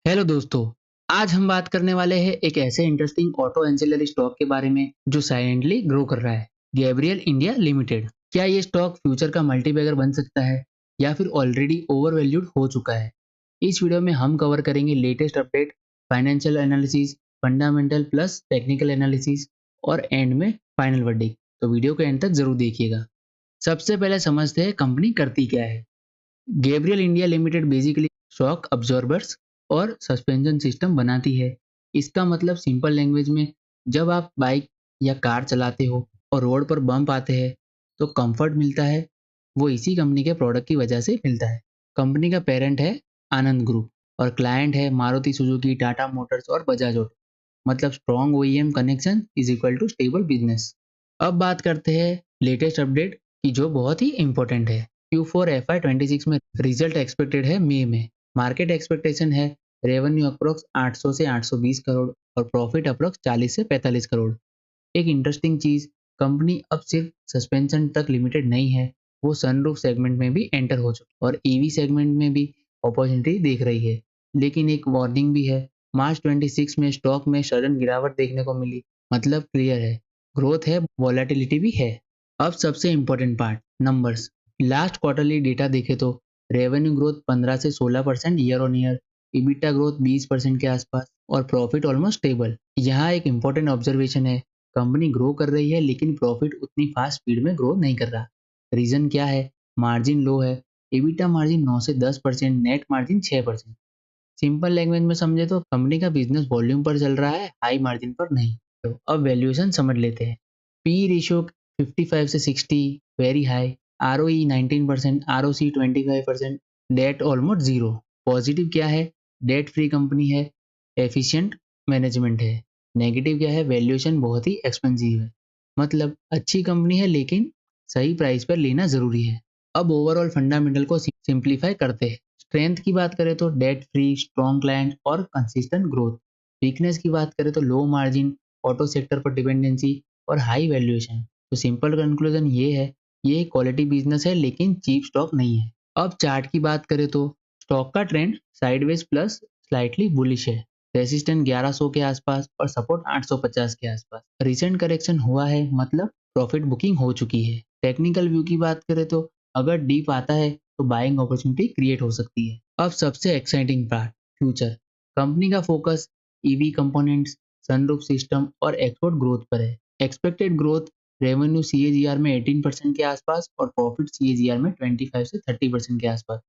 Hello दोस्तों। आज हम बात करने वाले हैं एक ऐसे इंटरेस्टिंग ऑटो एंसिलरी स्टॉक के बारे में जो साइलेंटली ग्रो कर रहा है, गैब्रियल इंडिया लिमिटेड। क्या ये स्टॉक फ्यूचर का मल्टीबैगर बन सकता है या फिर ऑलरेडी ओवरवैल्यूड हो चुका है? इस वीडियो में हम कवर करेंगे latest update, financial analysis, fundamental plus technical analysis और एंड में फाइनल वर्डिक्ट। तो वीडियो को एंड तक जरूर देखिएगा। सबसे पहले समझते हैं कंपनी करती क्या है। Gabriel India limited basically shock absorbers और सस्पेंशन सिस्टम बनाती है। इसका मतलब सिंपल लैंग्वेज में, जब आप बाइक या कार चलाते हो और रोड पर बम्प आते हैं तो कंफर्ट मिलता है, वो इसी कंपनी के प्रोडक्ट की वजह से मिलता है। कंपनी का पेरेंट है आनंद ग्रुप और क्लाइंट है मारुति सुजुकी, टाटा मोटर्स और बजाज ऑटो। मतलब strong OEM connection is equal to stable business. अब बात करते हैं लेटेस्ट अपडेट की, जो बहुत ही इंपॉर्टेंट है। Q4 FY26 में रिजल्ट एक्सपेक्टेड है मई में। मार्केट एक्सपेक्टेशन है रेवेन्यू अप्रोक्स 800 से 820 करोड़ और प्रॉफिट अप्रोक्स 40 से 45 करोड़। एक इंटरेस्टिंग चीज, कंपनी अब सिर्फ सस्पेंशन तक लिमिटेड नहीं है, वो सनरूफ सेगमेंट में भी एंटर हो चुकी और ईवी सेगमेंट में भी अपॉर्चुनिटी देख रही है। लेकिन एक वार्निंग भी है, मार्च 26 में स्टॉक में सडन गिरावट देखने को मिली। मतलब क्लियर है, ग्रोथ है, वॉलेटिलिटी भी है। अब सबसे important part, numbers. Last quarterly data देखे तो रेवेन्यू ग्रोथ 15 से 16% year on year, EBITDA growth 20% के आसपास और प्रॉफिट ऑलमोस्ट स्टेबल। यहाँ एक इंपॉर्टेंट ऑब्जर्वेशन है, कंपनी ग्रो कर रही है लेकिन प्रॉफिट उतनी फास्ट स्पीड में ग्रो नहीं कर रहा। रीजन क्या है? मार्जिन लो है, इबिटा मार्जिन 9 से 10%, नेट मार्जिन 6%। सिंपल लैंग्वेज में समझे तो कंपनी का बिजनेस वॉल्यूम पर चल रहा है, हाई मार्जिन पर नहीं। तो अब वैल्यूएशन समझ लेते हैं। पी रेशियो 55 से 60, very high. ROE 19%, ROC 25%, debt almost zero. Positive क्या है? डेट फ्री कंपनी है, एफिशिएंट मैनेजमेंट है। नेगेटिव क्या है? वैल्यूएशन बहुत ही एक्सपेंसिव है। मतलब अच्छी कंपनी है लेकिन सही प्राइस पर लेना जरूरी है। अब ओवरऑल फंडामेंटल को सिंप्लीफाई करते हैं। स्ट्रेंथ की बात करें तो डेट फ्री, स्ट्रॉन्ग क्लाइंट और कंसिस्टेंट ग्रोथ। वीकनेस की बात करें तो लो मार्जिन, ऑटो सेक्टर पर डिपेंडेंसी और हाई वैल्यूएशन। तो सिंपल कंक्लूजन ये है, ये क्वालिटी बिजनेस है लेकिन चीप स्टॉक नहीं है। अब चार्ट की बात करें तो स्टॉक का trend sideways plus slightly bullish है। रेसिस्टेंट 1100 के आसपास और सपोर्ट 850 के आसपास। रिसेंट करेक्शन हुआ है, मतलब प्रॉफिट बुकिंग हो चुकी है। टेक्निकल व्यू की बात करें तो अगर डीप आता है तो बाइंग अपॉर्चुनिटी क्रिएट हो सकती है। अब सबसे एक्साइटिंग पार्ट, फ्यूचर। कंपनी का focus EV components, sunroof system और एक्सपोर्ट ग्रोथ पर है। एक्सपेक्टेड ग्रोथ, रेवेन्यू CAGR में 18% के आसपास और प्रॉफिट CAGR में 25 से 30% के आसपास।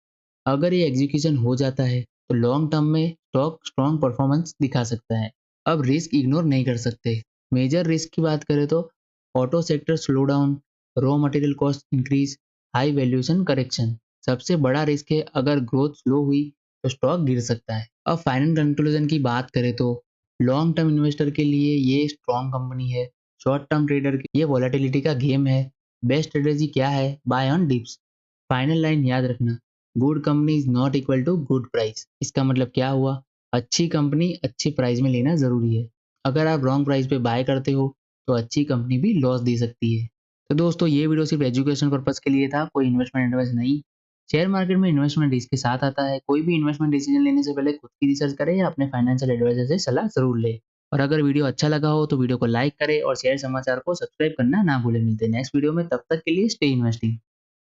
अगर ये एग्जीक्यूशन हो जाता है तो लॉन्ग टर्म में स्टॉक स्ट्रॉन्ग परफॉर्मेंस दिखा सकता है। अब रिस्क इग्नोर नहीं कर सकते। मेजर रिस्क की बात करें तो auto sector slow down, raw material cost increase, high valuation correction. सबसे बड़ा रिस्क है, अगर ग्रोथ स्लो हुई तो स्टॉक गिर सकता है। अब फाइनल कंक्लूजन की बात करें तो लॉन्ग टर्म इन्वेस्टर के लिए ये स्ट्रॉन्ग कंपनी है, शॉर्ट टर्म ट्रेडर के लिए वॉलेटिलिटी का गेम है। बेस्ट स्ट्रेटेजी क्या है? Buy on dips. Final line याद रखना, good company is not equal to good price. इसका मतलब क्या हुआ? अच्छी कंपनी अच्छी प्राइस में लेना जरूरी है। अगर आप रॉन्ग प्राइस पे बाय करते हो तो अच्छी कंपनी भी लॉस दे सकती है। तो दोस्तों, ये वीडियो सिर्फ एजुकेशन पर्पज के लिए था, कोई इन्वेस्टमेंट एडवाइस नहीं। शेयर मार्केट में इन्वेस्टमेंट रिस्क के साथ आता है। कोई भी इन्वेस्टमेंट डिसीजन लेने से पहले खुद की रिसर्च करें या अपने फाइनेंशियल एडवाइजर से सलाह जरूर ले। और अगर वीडियो अच्छा लगा हो तो वीडियो को लाइक करें और शेयर समाचार को सब्सक्राइब करना ना भूलें। मिलते हैं नेक्स्ट वीडियो में, तब तक के लिए स्टे इन्वेस्टिंग।